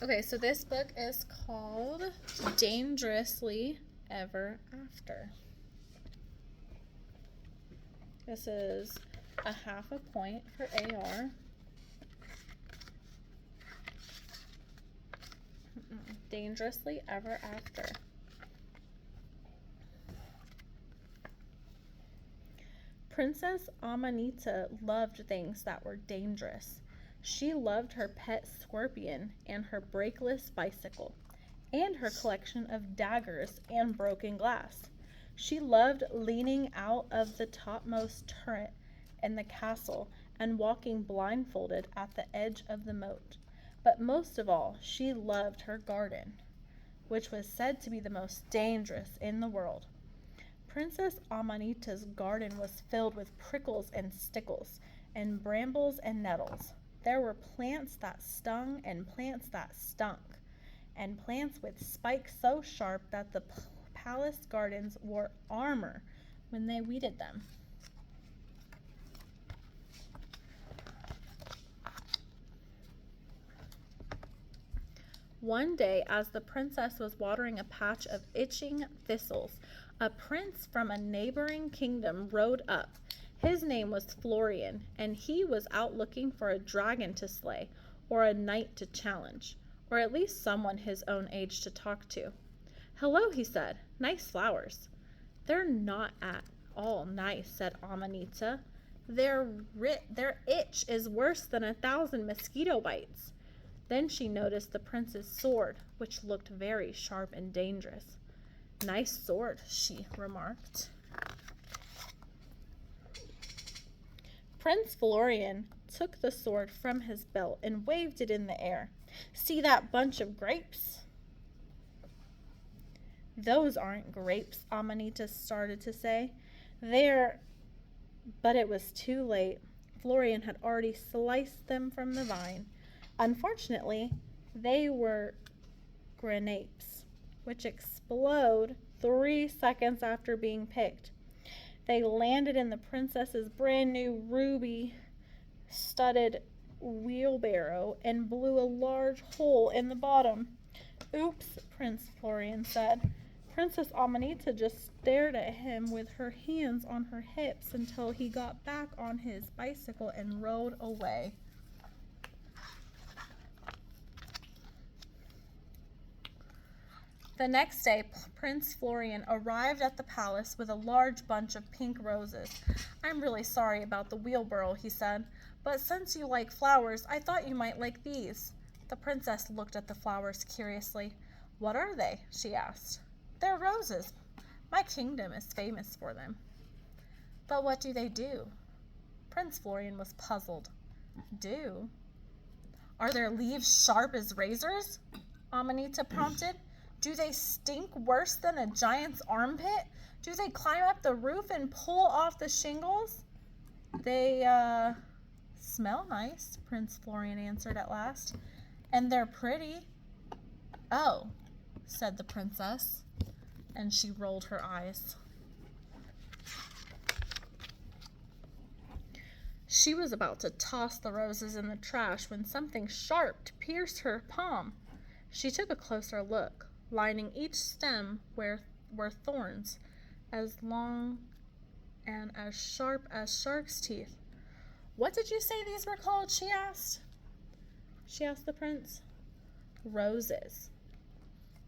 Okay, so this book is called Dangerously Ever After. This is a half a point for AR. Dangerously Ever After. Princess Amanita loved things that were dangerous. She loved her pet scorpion and her brakeless bicycle, and her collection of daggers and broken glass. She loved leaning out of the topmost turret in the castle and walking blindfolded at the edge of the moat. But most of all, she loved her garden, which was said to be the most dangerous in the world. Princess Amanita's garden was filled with prickles and stickles, and brambles and nettles. There were plants that stung and plants that stunk, and plants with spikes so sharp that the palace gardens wore armor when they weeded them. One day, as the princess was watering a patch of itching thistles, a prince from a neighboring kingdom rode up. His name was Florian, and he was out looking for a dragon to slay, or a knight to challenge, or at least someone his own age to talk to. "Hello," he said. "Nice flowers." "They're not at all nice," said Amanita. Their itch is worse than 1,000 mosquito bites." Then she noticed the prince's sword, which looked very sharp and dangerous. "Nice sword," she remarked. Prince Florian took the sword from his belt and waved it in the air. "See that bunch of grapes?" "Those aren't grapes," Amanita started to say. But it was too late. Florian had already sliced them from the vine. Unfortunately, they were grapes, which explode 3 seconds after being picked. They landed in the princess's brand new ruby-studded wheelbarrow and blew a large hole in the bottom. "Oops," Prince Florian said. Princess Amanita just stared at him with her hands on her hips until he got back on his bicycle and rode away. The next day, Prince Florian arrived at the palace with a large bunch of pink roses. "I'm really sorry about the wheelbarrow," he said, "but since you like flowers, I thought you might like these." The princess looked at the flowers curiously. "What are they?" she asked. "They're roses. My kingdom is famous for them." "But what do they do?" Prince Florian was puzzled. "Do? Are their leaves sharp as razors?" Amanita prompted. "Do they stink worse than a giant's armpit? Do they climb up the roof and pull off the shingles?" "They, smell nice," Prince Florian answered at last. "And they're pretty." "Oh," said the princess, and she rolled her eyes. She was about to toss the roses in the trash when something sharp pierced her palm. She took a closer look. Lining each stem were thorns as long and as sharp as shark's teeth. "What did you say these were called?" she asked the prince. "Roses."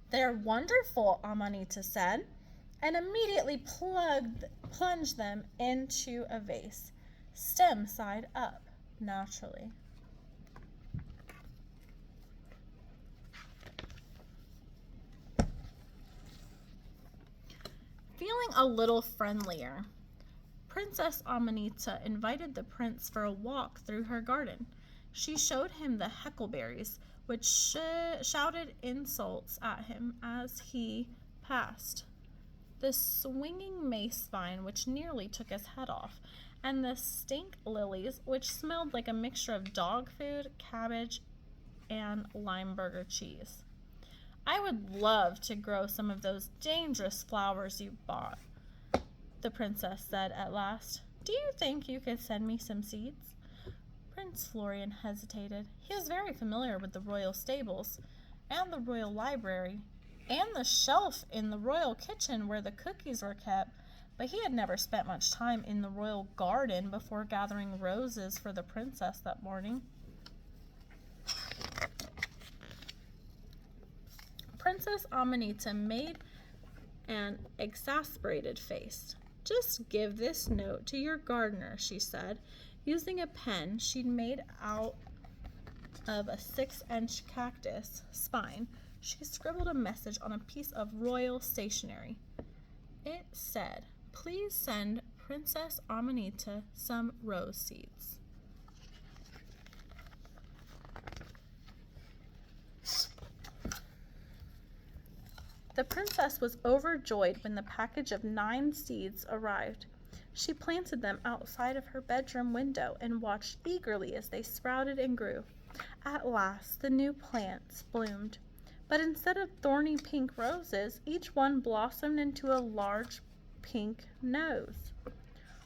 "They're wonderful," Amanita said, and immediately plunged them into a vase, stem side up, naturally. Feeling a little friendlier, Princess Amanita invited the prince for a walk through her garden. She showed him the huckleberries, which shouted insults at him as he passed, the swinging mace vine, which nearly took his head off, and the stink lilies, which smelled like a mixture of dog food, cabbage, and Limburger cheese. "I would love to grow some of those dangerous flowers you bought," the princess said at last. "Do you think you could send me some seeds?" Prince Florian hesitated. He was very familiar with the royal stables, and the royal library, and the shelf in the royal kitchen where the cookies were kept, but he had never spent much time in the royal garden before gathering roses for the princess that morning. Princess Amanita made an exasperated face. "Just give this note to your gardener," she said, using a pen she'd made out of a 6-inch cactus spine. She scribbled a message on a piece of royal stationery. It said, "Please send Princess Amanita some rose seeds." The princess was overjoyed when the package of 9 seeds arrived. She planted them outside of her bedroom window and watched eagerly as they sprouted and grew. At last, the new plants bloomed, but instead of thorny pink roses, each one blossomed into a large pink nose.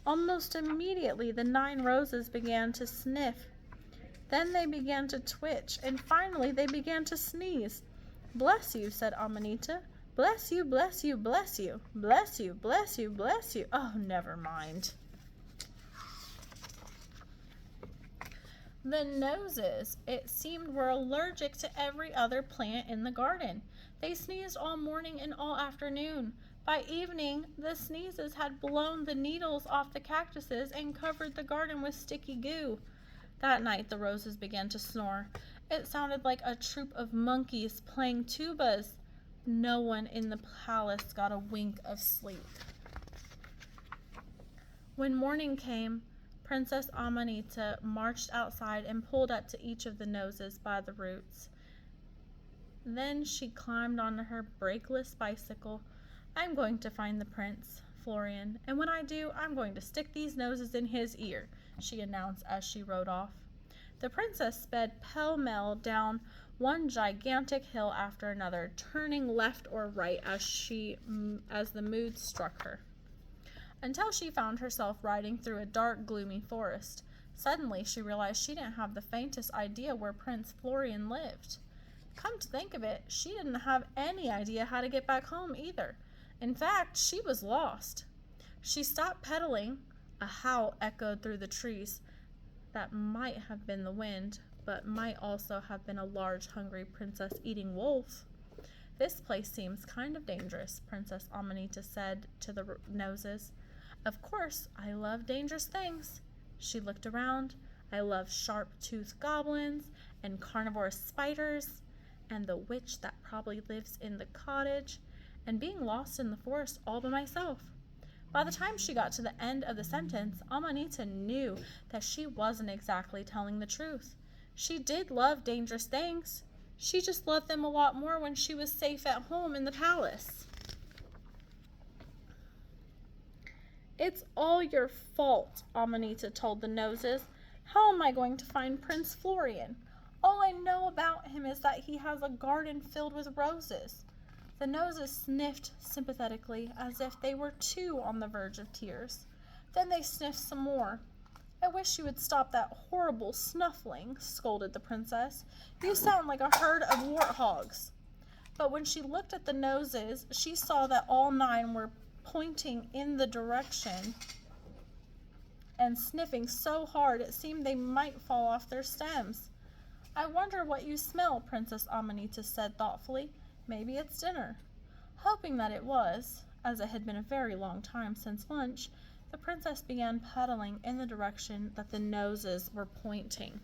Almost immediately, the 9 roses began to sniff. Then they began to twitch, and finally they began to sneeze. "Bless you," said Amanita. "Bless you, bless you, bless you. Bless you, bless you, bless you. Oh, never mind." The noses, it seemed, were allergic to every other plant in the garden. They sneezed all morning and all afternoon. By evening, the sneezes had blown the needles off the cactuses and covered the garden with sticky goo. That night, the roses began to snore. It sounded like a troop of monkeys playing tubas. No one in the palace got a wink of sleep. When morning came, Princess Amanita marched outside and pulled up to each of the noses by the roots. Then she climbed onto her brakeless bicycle. "I'm going to find the Prince Florian, and when I do, I'm going to stick these noses in his ear," she announced as she rode off. The princess sped pell-mell down one gigantic hill after another, turning left or right as the mood struck her, until she found herself riding through a dark, gloomy forest. Suddenly, she realized she didn't have the faintest idea where Prince Florian lived. Come to think of it, she didn't have any idea how to get back home either. In fact, she was lost. She stopped pedaling. A howl echoed through the trees. That might have been the wind, but might also have been a large, hungry princess eating wolf. "This place seems kind of dangerous," Princess Amanita said to the noses. "Of course, I love dangerous things." She looked around. "I love sharp-toothed goblins and carnivorous spiders and the witch that probably lives in the cottage and being lost in the forest all by myself." By the time she got to the end of the sentence, Amanita knew that she wasn't exactly telling the truth. She did love dangerous things. She just loved them a lot more when she was safe at home in the palace. "It's all your fault," Amanita told the noses. "How am I going to find Prince Florian? All I know about him is that he has a garden filled with roses." The noses sniffed sympathetically, as if they were too on the verge of tears. Then they sniffed some more. "I wish you would stop that horrible snuffling," scolded the princess. "You sound like a herd of warthogs." But when she looked at the noses, she saw that all 9 were pointing in the direction and sniffing so hard it seemed they might fall off their stems. "I wonder what you smell," Princess Amanita said thoughtfully. "Maybe it's dinner." Hoping that it was, as it had been a very long time since lunch, the princess began pedaling in the direction that the noses were pointing.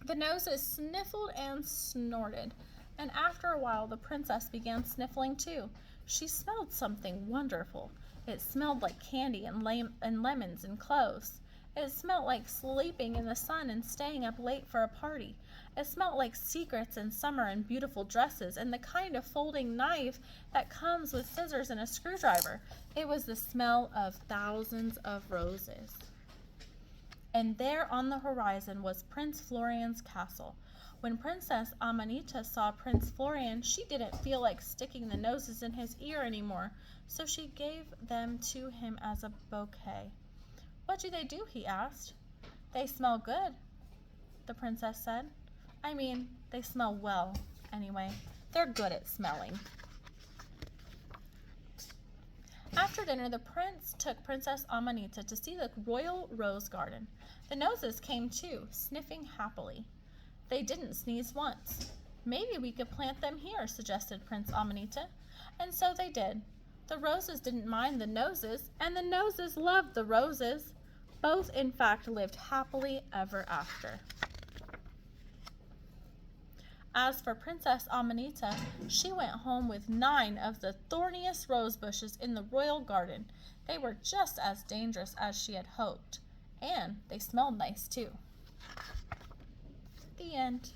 The noses sniffled and snorted, and after a while the princess began sniffling too. She smelled something wonderful. It smelled like candy and lemons and cloves. It smelled like sleeping in the sun and staying up late for a party. It smelled like secrets in summer and beautiful dresses and the kind of folding knife that comes with scissors and a screwdriver. It was the smell of thousands of roses. And there on the horizon was Prince Florian's castle. When Princess Amanita saw Prince Florian, she didn't feel like sticking the noses in his ear anymore, so she gave them to him as a bouquet. What do they do? He asked. They smell good, the princess said. I mean, they smell well, anyway. They're good at smelling. After dinner, the prince took Princess Amanita to see the royal rose garden. The noses came too, sniffing happily. They didn't sneeze once. Maybe we could plant them here, suggested Prince Amanita. And so they did. The roses didn't mind the noses, and the noses loved the roses. Both, in fact, lived happily ever after. As for Princess Amanita, she went home with 9 of the thorniest rose bushes in the royal garden. They were just as dangerous as she had hoped, and they smelled nice too. The end.